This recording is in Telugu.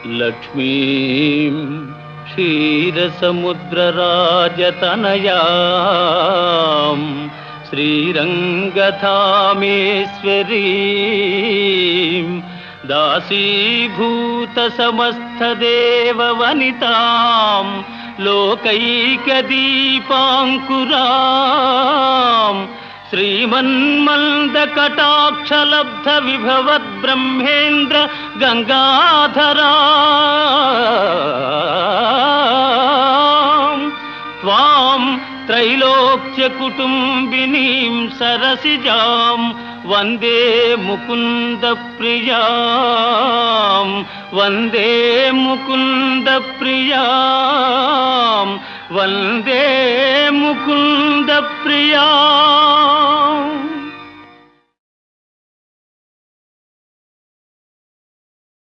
లక్ష్మీం క్షీరసముద్రరాజతనయాం శ్రీరంగధామేశ్వరీం దాసీభూత సమస్తదేవవనితాం లోకైకదీపాంకురాం శ్రీమన్మందకటాక్షలబ్ధ విభవద్ బ్రహ్మేంద్ర గంగాధరా త్వాం త్రైలోక్య కుటుంబినీం సరసిజాం వందే ముకుంద ప్రియాం వందే ముకుంద ప్రియాం వందే ముకుంద ప్రియాం.